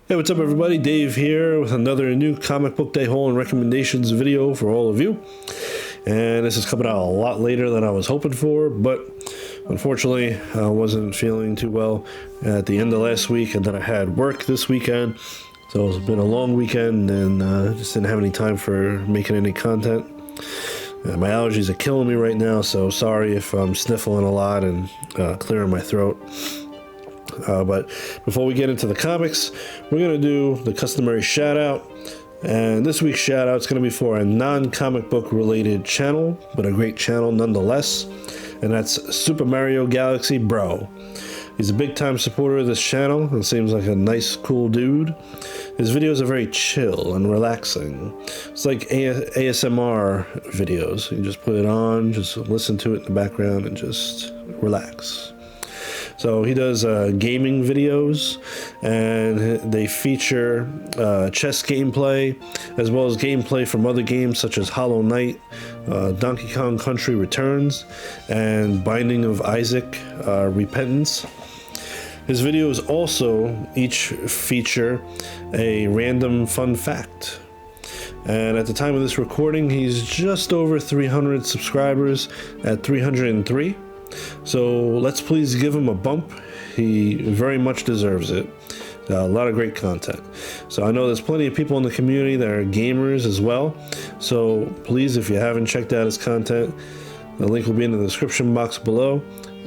Hey, what's up everybody? Dave here with another new comic book day haul and recommendations video for all of you. And this is coming out a lot later than I was hoping for, but unfortunately I wasn't feeling too well at the end of last week, and then I had work this weekend. So it's been a long weekend and just didn't have any time for making any content. My allergies are killing me right now, so sorry if I'm sniffling a lot and clearing my throat. But before we get into the comics, we're going to do the customary shout out. And this week's shout out is going to be for a non-comic book related channel, but a great channel nonetheless. And that's Super Mario Galaxy Bro. He's a big time supporter of this channel and seems like a nice, cool dude. His videos are very chill and relaxing. It's like ASMR videos. You just put it on, just listen to it in the background and just relax. So he does gaming videos, and they feature chess gameplay, as well as gameplay from other games such as Hollow Knight, Donkey Kong Country Returns, and Binding of Isaac Repentance. His videos also each feature a random fun fact. And at the time of this recording, he's just over 300 subscribers at 303. So let's please give him a bump. He very much deserves it. A lot of great content. So I know there's plenty of people in the community that are gamers as well. So please, if you haven't checked out his content, the link will be in the description box below.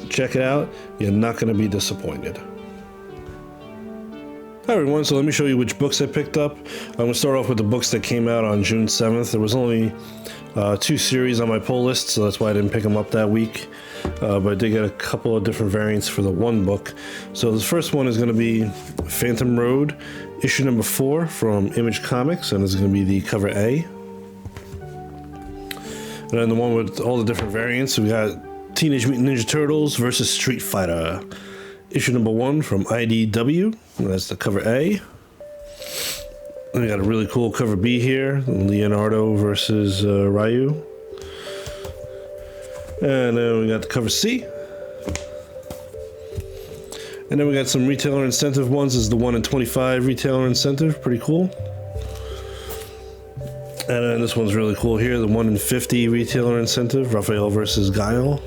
Check it out. You're not going to be disappointed. Hi everyone, so let me show you which books I picked up. I'm going to start off with the books that came out on June 7th. There was only 2 series on my pull list, so that's why I didn't pick them up that week. But I did get a couple of different variants for the one book. So the first one is going to be Phantom Road, issue number 4 from Image Comics, and this is going to be the cover A. And then the one with all the different variants, we got Teenage Mutant Ninja Turtles versus Street Fighter, issue number 1 from IDW, and that's the cover A. And we got a really cool cover B here, Leonardo versus Ryu. And then we got the cover C. And then we got some retailer incentive ones. This is the 1 in 25 retailer incentive, pretty cool. And then this one's really cool here, the 1 in 50 retailer incentive, Raphael versus Guile.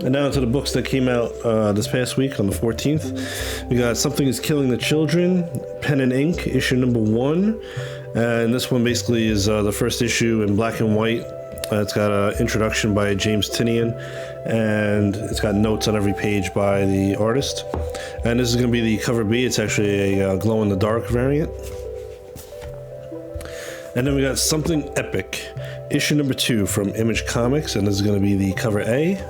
And now to the books that came out this past week on the 14th. We got Something is Killing the Children, Pen and Ink, issue number 1. And this one basically is the first issue in black and white. It's got an introduction by James Tynion, and it's got notes on every page by the artist. And this is going to be the cover B. It's actually a glow-in-the-dark variant. And then we got Something Epic, issue number 2 from Image Comics, and this is going to be the cover A.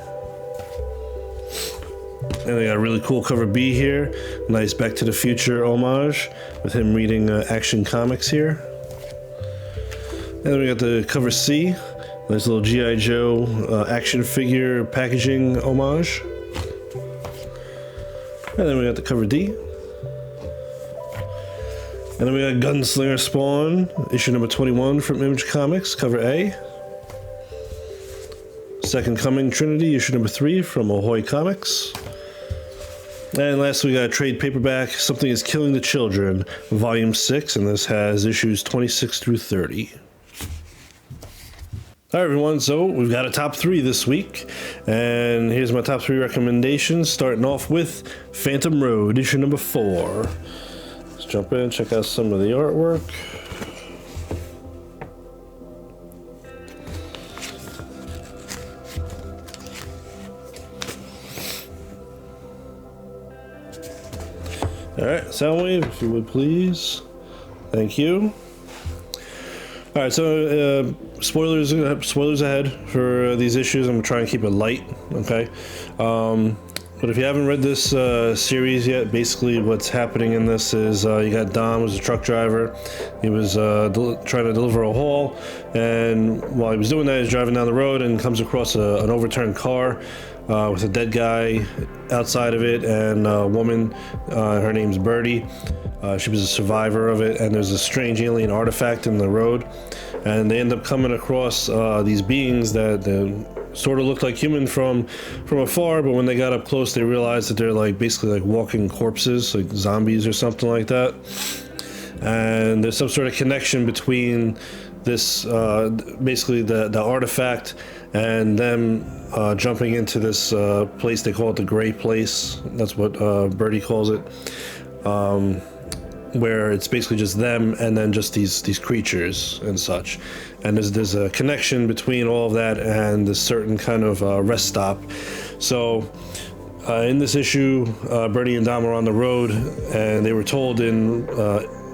And we got a really cool cover B here, nice Back to the Future homage with him reading Action Comics here. And then we got the cover C, nice little G.I. Joe action figure packaging homage. And then we got the cover D. And then we got Gunslinger Spawn, issue number 21 from Image Comics, cover A. Second Coming Trinity, issue number 3 from Ahoy Comics. And last we got a trade paperback, Something is Killing the Children, volume 6, and this has issues 26 through 30. Alright everyone, so we've got a top 3 this week, and here's my top 3 recommendations, starting off with Phantom Road, issue number 4. Let's jump in and check out some of the artwork. Alright, Soundwave, if you would please. Thank you. Alright, so spoilers ahead for these issues. I'm going to try and keep it light, okay? But if you haven't read this series yet, basically what's happening in this is you got Dom, who's a truck driver. He was trying to deliver a haul, and while he was doing that, he's driving down the road and comes across an overturned car with a dead guy outside of it, and a woman, her name's Birdie. She was a survivor of it, and there's a strange alien artifact in the road, and they end up coming across these beings that sort of looked like human from afar, but when they got up close, they realized that they're like basically like walking corpses, like zombies or something like that. And there's some sort of connection between this, basically the artifact, and them jumping into this place. They call it the Gray Place. That's what Birdie calls it. Where it's basically just them and then just these creatures and such. And there's a connection between all of that and this certain kind of rest stop. So in this issue, Birdie and Dom are on the road, and they were told in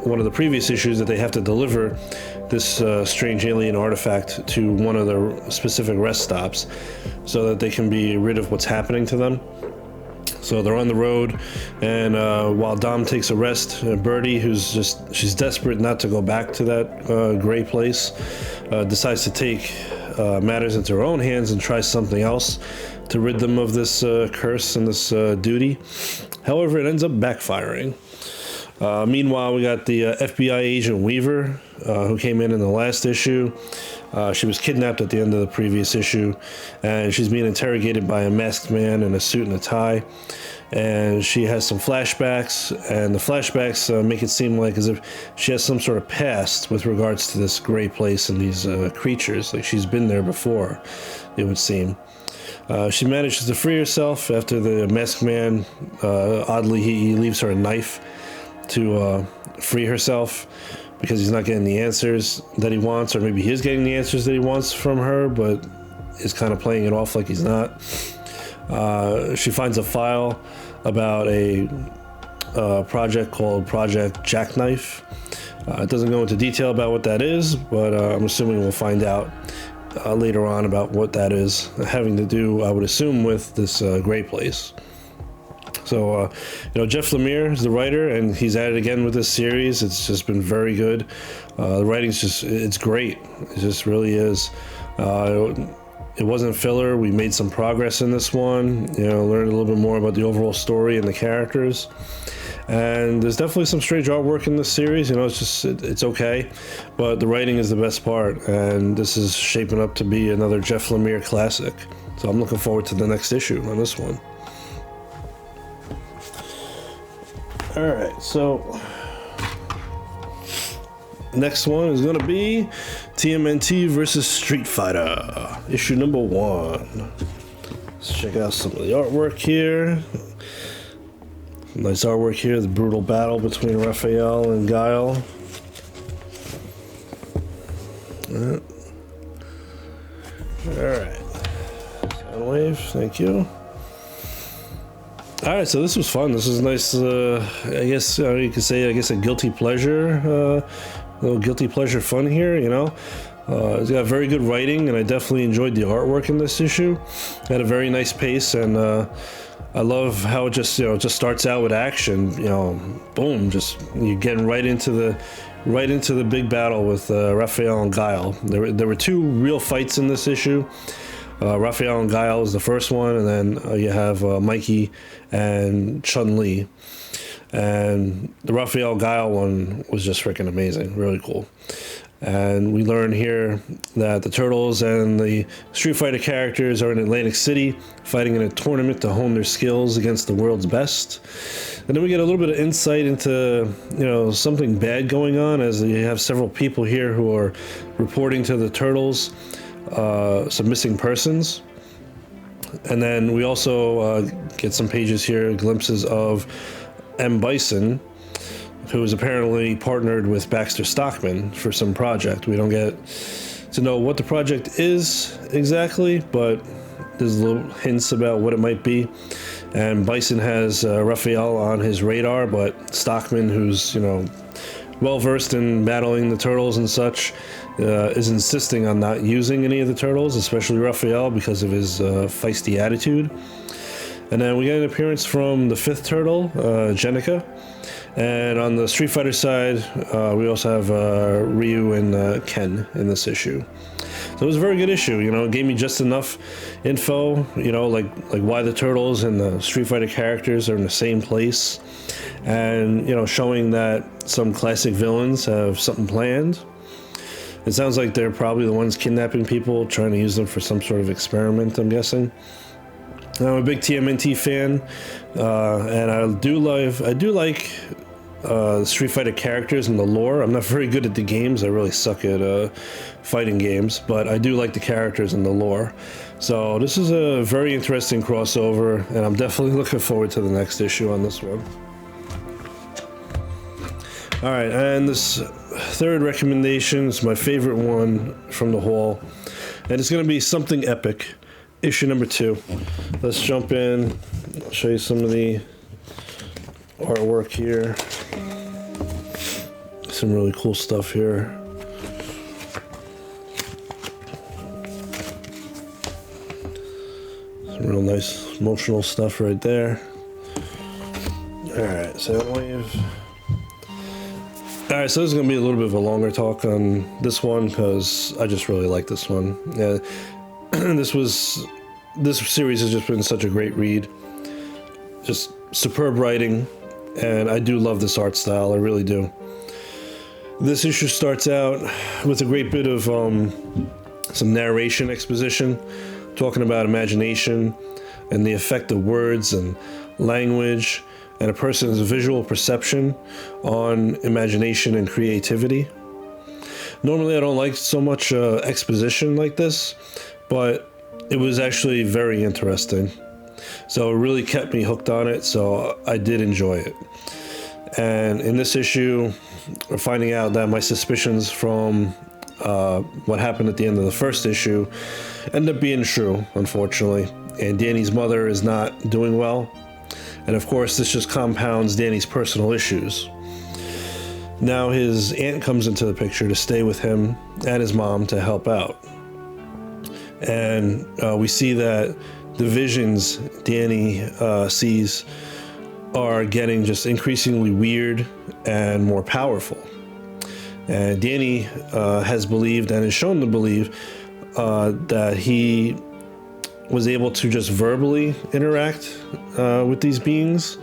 one of the previous issues that they have to deliver this strange alien artifact to one of the specific rest stops so that they can be rid of what's happening to them. So they're on the road, and while Dom takes a rest, Birdie, she's desperate not to go back to that Gray Place, decides to take matters into her own hands and try something else to rid them of this curse and this duty. However, it ends up backfiring. Meanwhile, we got the FBI agent Weaver, who came in the last issue. She was kidnapped at the end of the previous issue, and she's being interrogated by a masked man in a suit and a tie. And she has some flashbacks, and the flashbacks make it seem like as if she has some sort of past with regards to this Gray Place and these creatures. Like she's been there before, it would seem. She manages to free herself after the masked man, oddly, he leaves her a knife to free herself, because he's not getting the answers that he wants, or maybe he is getting the answers that he wants from her, but is kind of playing it off like he's not. She finds a file about a project called Project Jackknife. It doesn't go into detail about what that is, but I'm assuming we'll find out later on about what that is, having to do, I would assume, with this Gray Place. So, Jeff Lemire is the writer, and he's at it again with this series. It's just been very good. The writing's it's great. It just really is. It wasn't filler. We made some progress in this one, learned a little bit more about the overall story and the characters. And there's definitely some strange artwork in this series. It's okay, but the writing is the best part, and this is shaping up to be another Jeff Lemire classic. So I'm looking forward to the next issue on this one. Alright, so next one is going to be TMNT versus Street Fighter, issue number 1. Let's check out some of the artwork here. Nice artwork here, the brutal battle between Raphael and Guile. Alright, Soundwave, thank you. Alright, so this was fun. This is nice, I guess you could say, a guilty pleasure, little guilty pleasure fun here, It's got very good writing, and I definitely enjoyed the artwork in this issue. It had a very nice pace, and I love how it just starts out with action, boom, just you're getting right into the big battle with Raphael and Guile. There were 2 real fights in this issue. Raphael and Guile is the first one, and then you have Mikey and Chun-Li. And the Raphael Guile one was just freaking amazing, really cool. And we learn here that the Turtles and the Street Fighter characters are in Atlantic City, fighting in a tournament to hone their skills against the world's best. And then we get a little bit of insight into, something bad going on, as you have several people here who are reporting to the Turtles some missing persons. And then we also get some pages here, glimpses of M. Bison, who is apparently partnered with Baxter Stockman for some project. We don't get to know what the project is exactly, but there's little hints about what it might be. And Bison has Raphael on his radar, but Stockman, who's, well versed in battling the Turtles and such, is insisting on not using any of the Turtles, especially Raphael, because of his feisty attitude. And then we get an appearance from the 5th Turtle, Jenica. And on the Street Fighter side, we also have Ryu and Ken in this issue. So it was a very good issue. It gave me just enough info, like why the Turtles and the Street Fighter characters are in the same place, and showing that some classic villains have something planned. It sounds like they're probably the ones kidnapping people, trying to use them for some sort of experiment, I'm guessing. I'm a big TMNT fan, and I do like Street Fighter characters and the lore. I'm not very good at the games. I really suck at fighting games, but I do like the characters and the lore. So this is a very interesting crossover, and I'm definitely looking forward to the next issue on this one. Alright, and this third recommendation is my favorite one from the haul, and it's going to be Something Epic, issue number 2. Let's jump in. I'll show you some of the artwork here. Some really cool stuff here. Some real nice emotional stuff right there. Alright, so we've... Alright, so this is going to be a little bit of a longer talk on this one, because I just really like this one. Yeah, this series has just been such a great read. Just superb writing, and I do love this art style, I really do. This issue starts out with a great bit of some narration exposition, talking about imagination and the effect of words and language and a person's visual perception on imagination and creativity. Normally I don't like so much exposition like this, but it was actually very interesting. So it really kept me hooked on it, so I did enjoy it. And in this issue, we're finding out that my suspicions from what happened at the end of the first issue end up being true, unfortunately. And Danny's mother is not doing well. And of course, this just compounds Danny's personal issues. Now his aunt comes into the picture to stay with him and his mom to help out. And we see that the visions Danny sees are getting just increasingly weird and more powerful. And Danny has believed and is shown to believe that he was able to just verbally interact with these beings.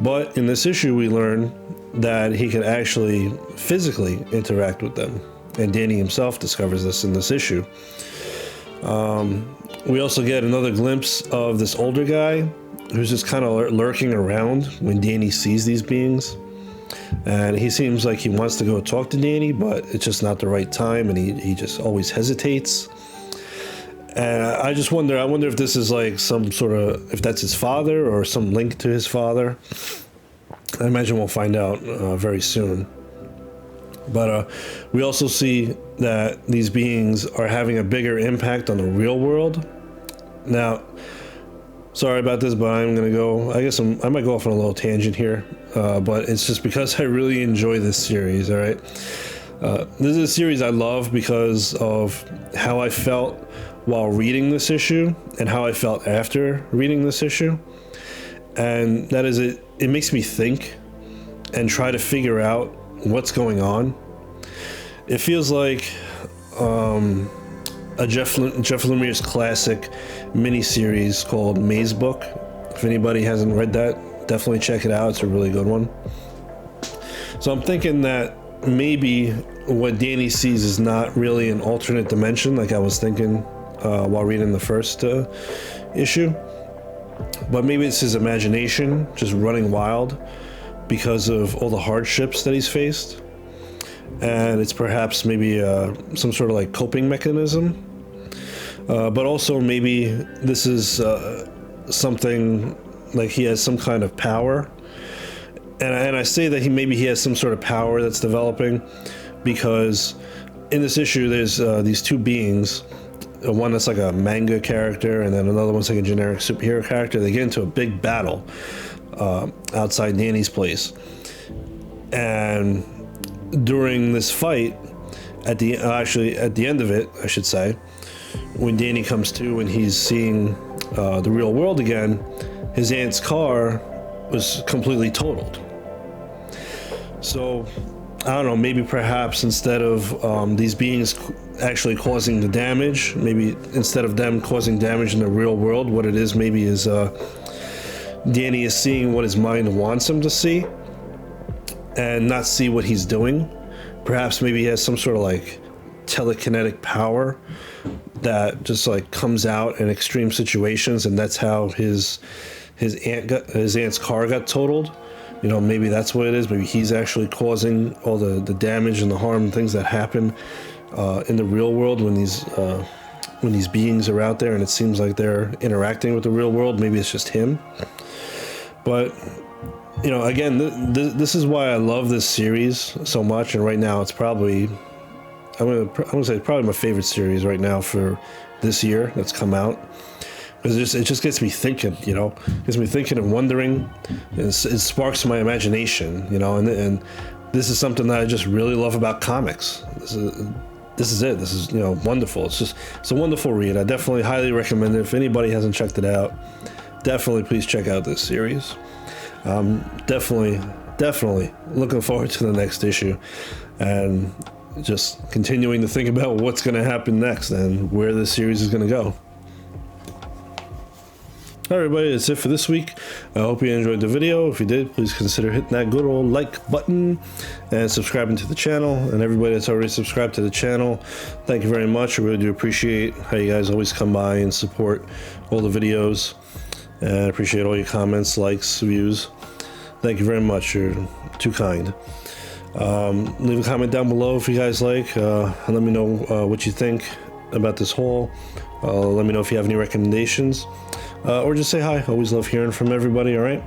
But in this issue, we learn that he can actually physically interact with them. And Danny himself discovers this in this issue. We also get another glimpse of this older guy who's just kind of lurking around when Danny sees these beings. And he seems like he wants to go talk to Danny, but it's just not the right time, and he just always hesitates. And I just wonder, if this is like some sort of, if that's his father or some link to his father. I imagine we'll find out very soon. But we also see that these beings are having a bigger impact on the real world. Now, sorry about this, but I'm going to go, I guess I might go off on a little tangent here, but it's just because I really enjoy this series, all right? This is a series I love because of how I felt while reading this issue and how I felt after reading this issue. And that is, it makes me think and try to figure out what's going on. It feels like a Jeff Lemire's classic miniseries called Maze Book. If anybody hasn't read that, definitely check it out. It's a really good one. So I'm thinking that maybe what Danny sees is not really an alternate dimension like I was thinking while reading the first issue, but maybe it's his imagination just running wild because of all the hardships that he's faced, and it's perhaps maybe some sort of like coping mechanism, but also maybe this is something like he has some kind of power. And I say that maybe he has some sort of power that's developing because in this issue there's these two beings, one that's like a manga character and then another one's like a generic superhero character. They get into a big battle outside Danny's place, and during this fight, at the end of it, I should say, when Danny comes to and he's seeing the real world again, his aunt's car was completely totaled. So, I don't know, maybe perhaps instead of these beings actually causing the damage, maybe instead of them causing damage in the real world, what it is maybe is Danny is seeing what his mind wants him to see and not see what he's doing. perhaps maybe he has some sort of like telekinetic power that just like comes out in extreme situations, and that's how his aunt's car got totaled. You know, maybe that's what it is. Maybe he's actually causing all the damage and the harm and things that happen in the real world when these beings are out there, and it seems like they're interacting with the real world. Maybe it's just him. But you know, again, this is why I love this series so much, and right now it's probably, I'm gonna say probably my favorite series right now for this year that's come out, because it just gets me thinking, you know, gets me thinking and wondering, and it sparks my imagination, you know, and this is something that I just really love about comics. This is it. This is, you know, wonderful. It's a wonderful read. I definitely highly recommend it. If anybody hasn't checked it out, definitely please check out this series. Definitely looking forward to the next issue, and just continuing to think about what's going to happen next and where this series is going to go. All right, everybody, that's it for this week. I hope you enjoyed the video. If you did, please consider hitting that good old like button and subscribing to the channel. And everybody that's already subscribed to the channel, thank you very much. I really do appreciate how you guys always come by and support all the videos. And I appreciate all your comments, likes, views. Thank you very much. You're too kind. Leave a comment down below if you guys like. And let me know what you think about this haul. Let me know if you have any recommendations. Or just say hi. Always love hearing from everybody, all right?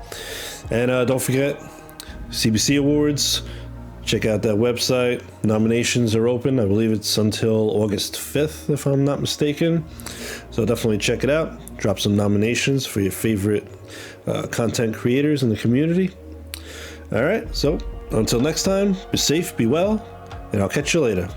And don't forget, CBC Awards. Check out that website. Nominations are open. I believe it's until August 5th, if I'm not mistaken. So definitely check it out. Drop some nominations for your favorite content creators in the community. All right, so until next time, be safe, be well, and I'll catch you later.